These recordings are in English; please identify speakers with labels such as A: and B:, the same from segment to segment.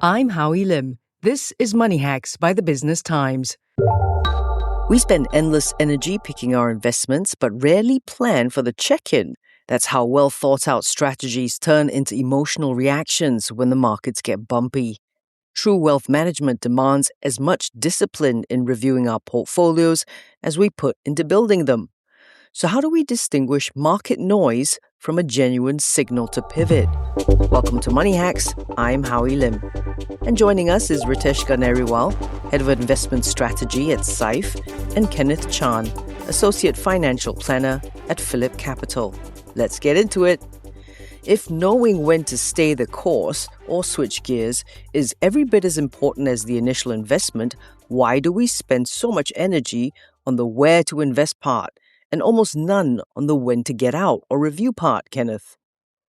A: I'm Howie Lim. This is Money Hacks by the Business Times. We spend endless energy picking our investments, but rarely plan for the check-in. That's how well-thought-out strategies turn into emotional reactions when the markets get bumpy. True wealth management demands as much discipline in reviewing our portfolios as we put into building them. So how do we distinguish market noise from a genuine signal to pivot? Welcome to Money Hacks. I'm Howie Lim. And joining us is Ritesh Ganeriwal, Head of Investment Strategy at SIFE, and Kenneth Chan, Associate Financial Planner at Phillip Capital. Let's get into it. If knowing when to stay the course or switch gears is every bit as important as the initial investment, why do we spend so much energy on the where to invest part and almost none on the when to get out or review part, Kenneth?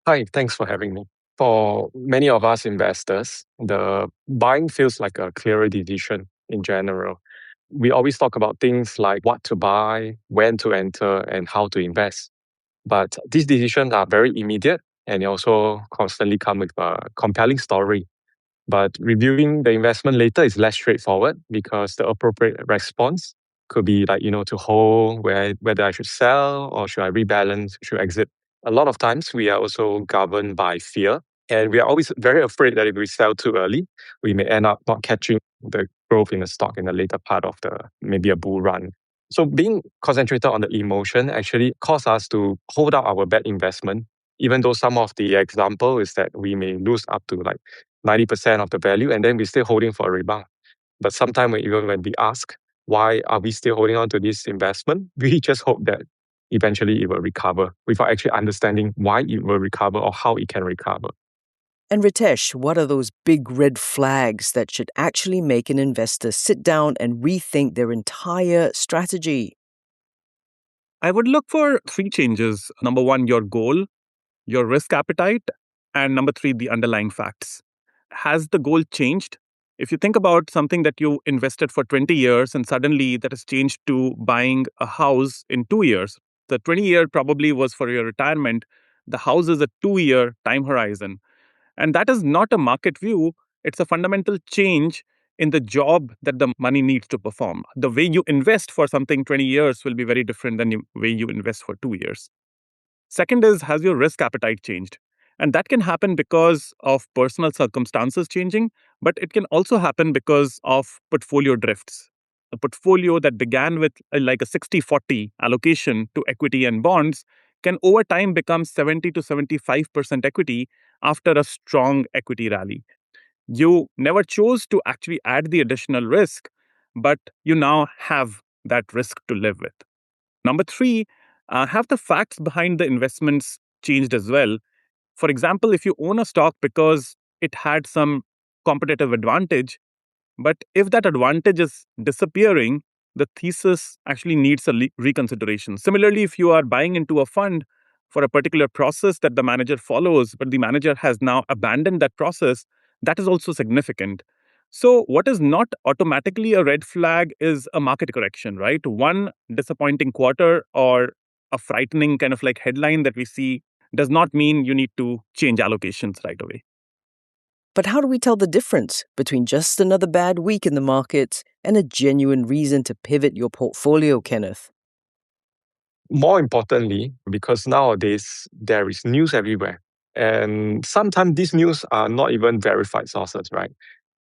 B: Hi, thanks for having me. For many of us investors, the buying feels like a clearer decision in general. We always talk about things like what to buy, when to enter, and how to invest. But these decisions are very immediate and they also constantly come with a compelling story. But reviewing the investment later is less straightforward because the appropriate response could be like, to hold whether I should sell or should I rebalance, should I exit. A lot of times we are also governed by fear. And we are always very afraid that if we sell too early, we may end up not catching the growth in the stock in the later part of maybe a bull run. So being concentrated on the emotion actually causes us to hold out our bad investment, even though some of the example is that we may lose up to like 90% of the value and then we're still holding for a rebound. But sometimes even when we ask, why are we still holding on to this investment? We just hope that eventually it will recover without actually understanding why it will recover or how it can recover.
A: And Ritesh, what are those big red flags that should actually make an investor sit down and rethink their entire strategy?
C: I would look for three changes. Number one, your goal, your risk appetite, and number three, the underlying facts. Has the goal changed? If you think about something that you invested for 20 years and suddenly that has changed to buying a house in 2 years, the 20-year probably was for your retirement. The house is a 2-year time horizon. And that is not a market view. It's a fundamental change in the job that the money needs to perform. The way you invest for something 20 years will be very different than the way you invest for 2 years. Second is, has your risk appetite changed? And that can happen because of personal circumstances changing, but it can also happen because of portfolio drifts. A portfolio that began with like a 60-40 allocation to equity and bonds can over time become 70 to 75% equity after a strong equity rally. You never chose to actually add the additional risk, but you now have that risk to live with. Number three, have the facts behind the investments changed as well? For example, if you own a stock because it had some competitive advantage, but if that advantage is disappearing, the thesis actually needs a reconsideration. Similarly, if you are buying into a fund for a particular process that the manager follows, but the manager has now abandoned that process, that is also significant. So what is not automatically a red flag is a market correction, right? One disappointing quarter or a frightening kind of like headline that we see does not mean you need to change allocations right away.
A: But how do we tell the difference between just another bad week in the markets and a genuine reason to pivot your portfolio, Kenneth?
B: More importantly, because nowadays there is news everywhere. And sometimes these news are not even verified sources, right?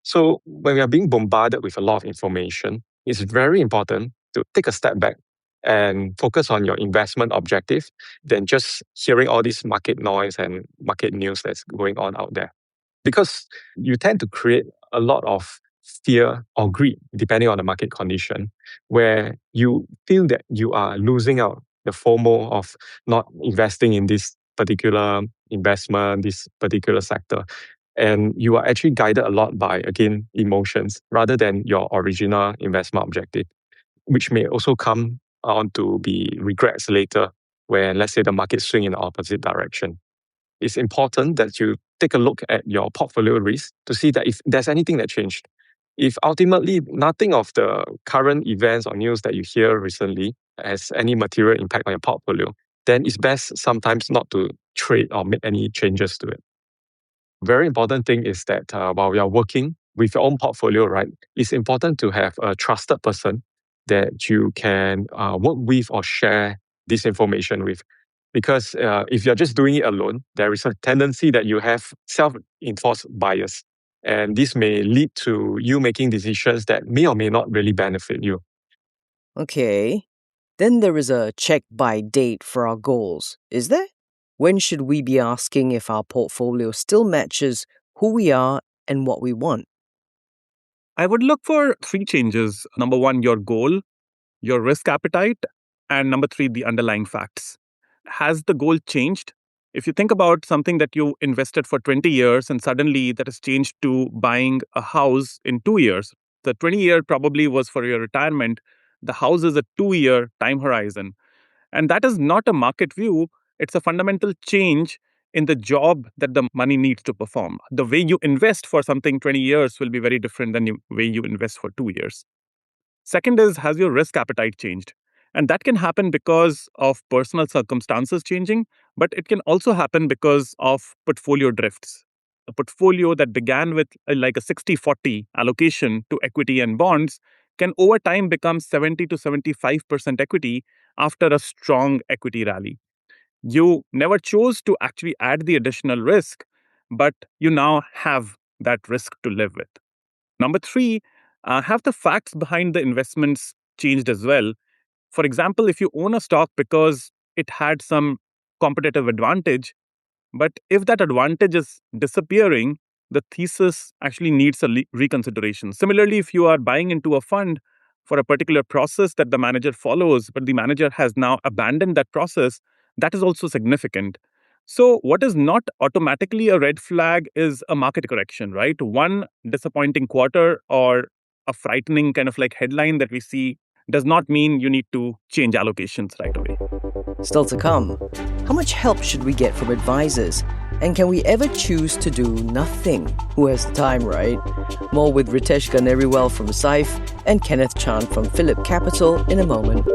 B: So when we are being bombarded with a lot of information, it's very important to take a step back and focus on your investment objective than just hearing all this market noise and market news that's going on out there. Because you tend to create a lot of fear or greed, depending on the market condition, where you feel that you are losing out the FOMO of not investing in this particular investment, this particular sector. And you are actually guided a lot by, again, emotions rather than your original investment objective, which may also come on to be regrets later when, let's say, the market swing in the opposite direction. It's important that you take a look at your portfolio risk to see that if there's anything that changed. If ultimately nothing of the current events or news that you hear recently has any material impact on your portfolio, then it's best sometimes not to trade or make any changes to it. Very important thing is that while you're working with your own portfolio, right, it's important to have a trusted person that you can work with or share this information with. Because if you're just doing it alone, there is a tendency that you have self-enforced bias. And this may lead to you making decisions that may or may not really benefit you.
A: Okay. Then there is a check by date for our goals, is there? When should we be asking if our portfolio still matches who we are and what we want?
C: I would look for three changes. Number one, your goal, your risk appetite, and number three, the underlying facts. Has the goal changed? If you think about something that you invested for 20 years and suddenly that has changed to buying a house in 2 years, the 20-year probably was for your retirement. The house is a 2-year time horizon. And that is not a market view, it's a fundamental change in the job that the money needs to perform. The way you invest for something 20 years will be very different than the way you invest for 2 years. Second is, has your risk appetite changed? And that can happen because of personal circumstances changing, but it can also happen because of portfolio drifts. A portfolio that began with like a 60-40 allocation to equity and bonds can over time become 70 to 75% equity after a strong equity rally. You never chose to actually add the additional risk, but you now have that risk to live with. Number three, have the facts behind the investments changed as well? For example, if you own a stock because it had some competitive advantage, but if that advantage is disappearing, the thesis actually needs a reconsideration. Similarly, if you are buying into a fund for a particular process that the manager follows, but the manager has now abandoned that process, that is also significant. So, what is not automatically a red flag is a market correction, right? One disappointing quarter or a frightening kind of like headline that we see does not mean you need to change allocations right away.
A: Still to come, how much help should we get from advisors? And can we ever choose to do nothing? Who has the time, right? More with Ritesh Ganeriwal from Saif and Kenneth Chan from Phillip Capital in a moment.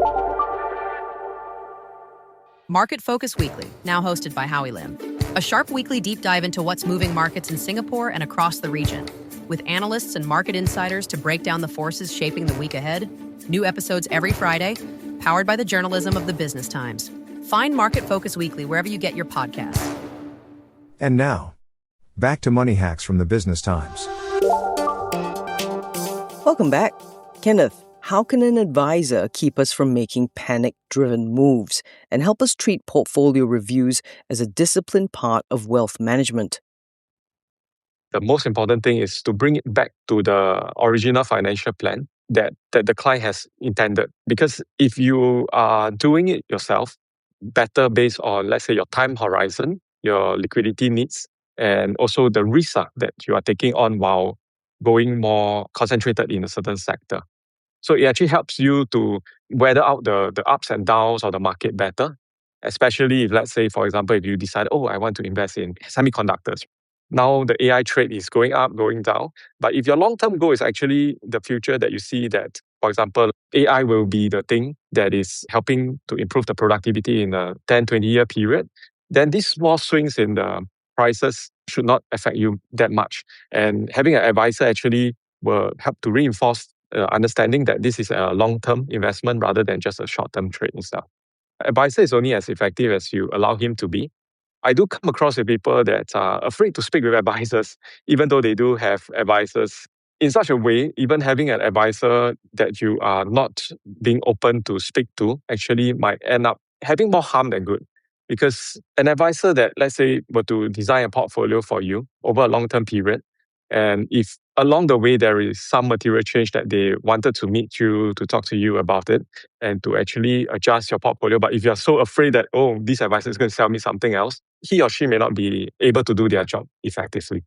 D: Market Focus Weekly, now hosted by Howie Lim. A sharp weekly deep dive into what's moving markets in Singapore and across the region. With analysts and market insiders to break down the forces shaping the week ahead. New episodes every Friday, powered by the journalism of the Business Times. Find Market Focus Weekly wherever you get your podcasts.
E: And now, back to Money Hacks from the Business Times.
A: Welcome back. Kenneth, how can an advisor keep us from making panic-driven moves and help us treat portfolio reviews as a disciplined part of wealth management?
B: The most important thing is to bring it back to the original financial plan that the client has intended. Because if you are doing it yourself, better based on, let's say, your time horizon, your liquidity needs, and also the risk that you are taking on while going more concentrated in a certain sector. So it actually helps you to weather out the ups and downs of the market better, especially if, let's say, for example, if you decide, I want to invest in semiconductors. Now the AI trade is going up, going down. But if your long-term goal is actually the future that you see that, for example, AI will be the thing that is helping to improve the productivity in a 10, 20-year period, then these small swings in the prices should not affect you that much. And having an advisor actually will help to reinforce understanding that this is a long-term investment rather than just a short-term trade and stuff. Advisor is only as effective as you allow him to be. I do come across with people that are afraid to speak with advisors, even though they do have advisors. In such a way, even having an advisor that you are not being open to speak to actually might end up having more harm than good. Because an advisor that, let's say, were to design a portfolio for you over a long-term period, and if along the way there is some material change that they wanted to meet you, to talk to you about it, and to actually adjust your portfolio, but if you're so afraid that, this advisor is going to sell me something else, he or she may not be able to do their job effectively.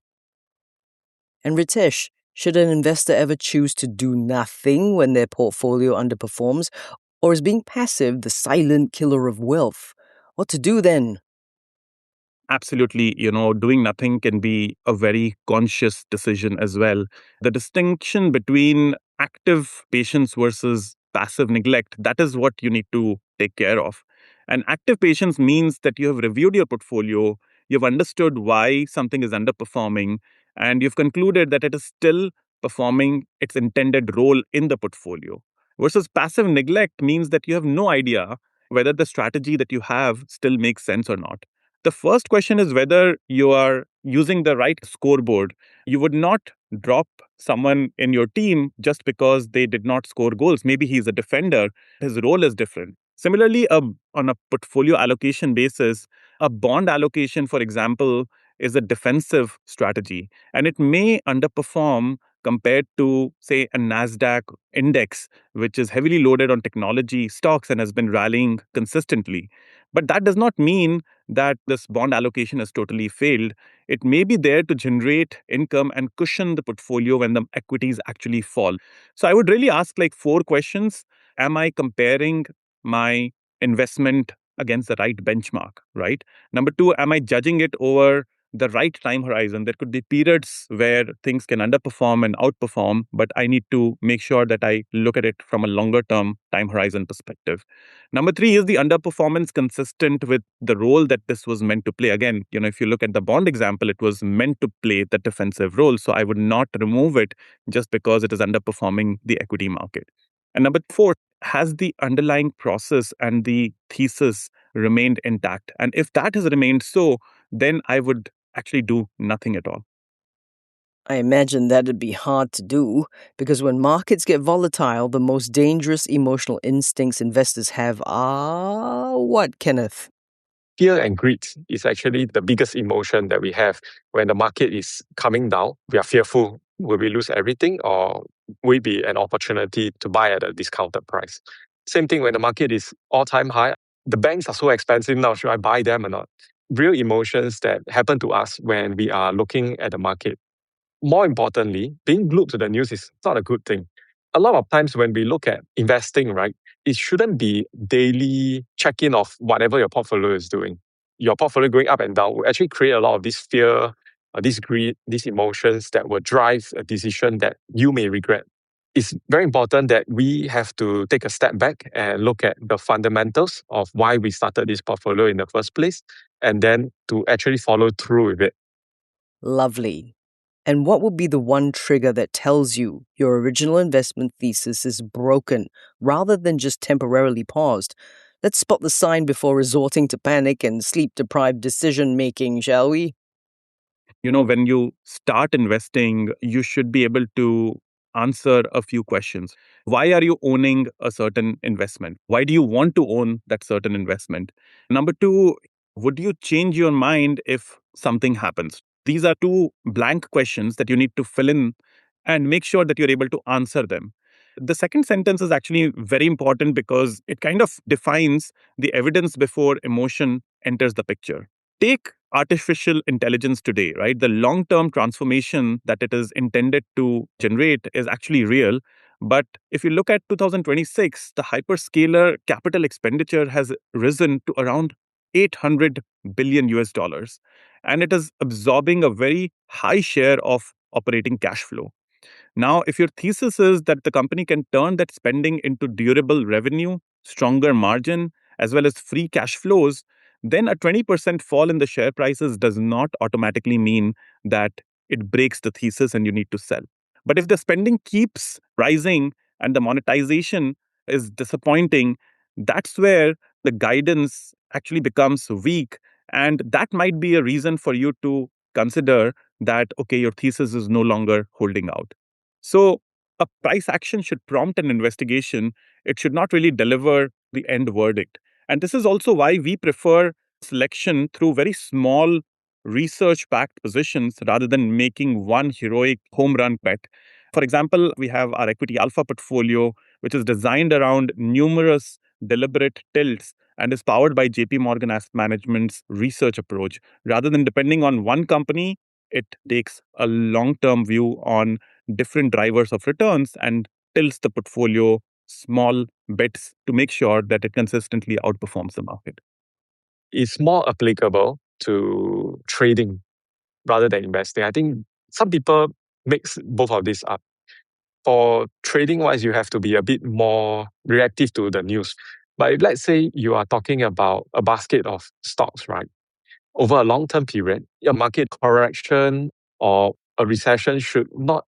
A: And Ritesh, should an investor ever choose to do nothing when their portfolio underperforms? Or is being passive the silent killer of wealth? What to do then?
C: Absolutely, doing nothing can be a very conscious decision as well. The distinction between active patience versus passive neglect, that is what you need to take care of. And active patience means that you have reviewed your portfolio, You've understood why something is underperforming, and you've concluded that it is still performing its intended role in the portfolio. Versus passive neglect means that you have no idea whether the strategy that you have still makes sense or not. The first question is whether you are using the right scoreboard. You would not drop someone in your team just because they did not score goals. Maybe he's a defender, his role is different. Similarly, on a portfolio allocation basis, a bond allocation, for example, is a defensive strategy, and it may underperform compared to, say, a NASDAQ index, which is heavily loaded on technology stocks and has been rallying consistently. But that does not mean that this bond allocation has totally failed. It may be there to generate income and cushion the portfolio when the equities actually fall. So I would really ask like four questions. Am I comparing my investment against the right benchmark, right? Number two, am I judging it over the right time horizon? There could be periods where things can underperform and outperform, but I need to make sure that I look at it from a longer term time horizon perspective. Number three, is the underperformance consistent with the role that this was meant to play? Again, if you look at the bond example, it was meant to play the defensive role. So I would not remove it just because it is underperforming the equity market. And number four, has the underlying process and the thesis remained intact? And if that has remained so, then I would actually do nothing at all.
A: I imagine that'd be hard to do because when markets get volatile, the most dangerous emotional instincts investors have are what, Kenneth?
B: Fear and greed is actually the biggest emotion that we have. When the market is coming down, we are fearful. Will we lose everything, or will it be an opportunity to buy at a discounted price? Same thing when the market is all-time high. The banks are so expensive now. Should I buy them or not? Real emotions that happen to us when we are looking at the market. More importantly, being glued to the news is not a good thing. A lot of times when we look at investing, right, it shouldn't be daily check-in of whatever your portfolio is doing. Your portfolio going up and down will actually create a lot of this fear, this greed, these emotions that will drive a decision that you may regret. It's very important that we have to take a step back and look at the fundamentals of why we started this portfolio in the first place, and then to actually follow through with it.
A: Lovely. And what would be the one trigger that tells you your original investment thesis is broken rather than just temporarily paused? Let's spot the sign before resorting to panic and sleep-deprived decision-making, shall we?
C: When you start investing, you should be able to answer a few questions. Why are you owning a certain investment? Why do you want to own that certain investment? Number two, would you change your mind if something happens? These are two blank questions that you need to fill in and make sure that you're able to answer them. The second sentence is actually very important because it kind of defines the evidence before emotion enters the picture. Take artificial intelligence today, right? The long-term transformation that it is intended to generate is actually real. But if you look at 2026, the hyperscaler capital expenditure has risen to around 800 billion US dollars. And it is absorbing a very high share of operating cash flow. Now, if your thesis is that the company can turn that spending into durable revenue, stronger margin, as well as free cash flows, then a 20% fall in the share prices does not automatically mean that it breaks the thesis and you need to sell. But if the spending keeps rising and the monetization is disappointing, that's where the guidance actually becomes weak. And that might be a reason for you to consider that, okay, your thesis is no longer holding out. So a price action should prompt an investigation. It should not really deliver the end verdict. And this is also why we prefer selection through very small research-backed positions rather than making one heroic home run bet. For example, we have our equity alpha portfolio, which is designed around numerous deliberate tilts and is powered by JP Morgan Asset Management's research approach. Rather than depending on one company, it takes a long-term view on different drivers of returns and tilts the portfolio small bets to make sure that it consistently outperforms the market.
B: It's more applicable to trading rather than investing. I think some people mix both of these up. For trading wise, you have to be a bit more reactive to the news. But if let's say you are talking about a basket of stocks, right? over a long-term period, a market correction or a recession should not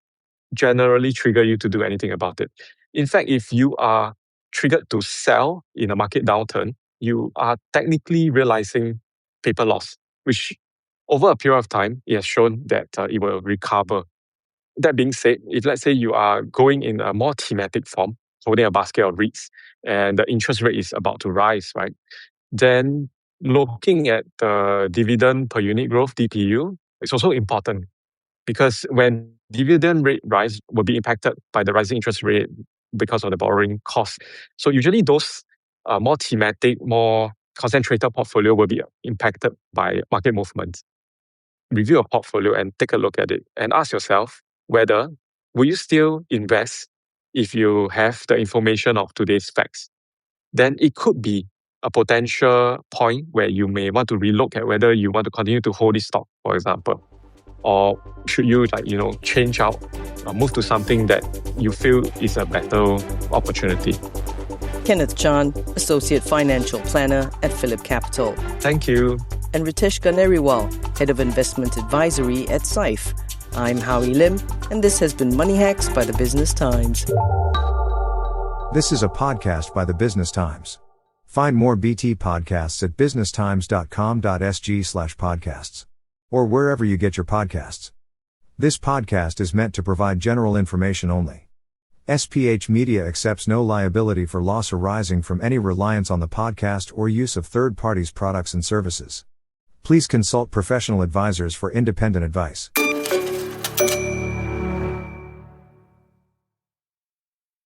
B: generally trigger you to do anything about it. In fact, if you are triggered to sell in a market downturn, you are technically realizing paper loss, which over a period of time, it has shown that it will recover. That being said, if let's say you are going in a more thematic form, holding a basket of REITs, and the interest rate is about to rise, right? Then looking at the dividend per unit growth, DPU, is also important because when dividend rate rise will be impacted by the rising interest rate because of the borrowing cost. So usually those more thematic, more concentrated portfolio will be impacted by market movements. Review a portfolio and take a look at it and ask yourself whether will you still invest if you have the information of today's facts. Then it could be a potential point where you may want to relook at whether you want to continue to hold this stock, for example. Or should you change out or move to something that you feel is a better opportunity?
A: Kenneth Chan, Associate Financial Planner at Phillip Capital.
B: Thank you.
A: And Ritesh Ganeriwal, Head of Investment Advisory at SIFE. I'm Howie Lim, and this has been Money Hacks by the Business Times.
E: This is a podcast by the Business Times. Find more BT podcasts at businesstimes.com.sg/podcasts. Or wherever you get your podcasts. This podcast is meant to provide general information only. SPH Media accepts no liability for loss arising from any reliance on the podcast or use of third parties' products and services. Please consult professional advisors for independent advice.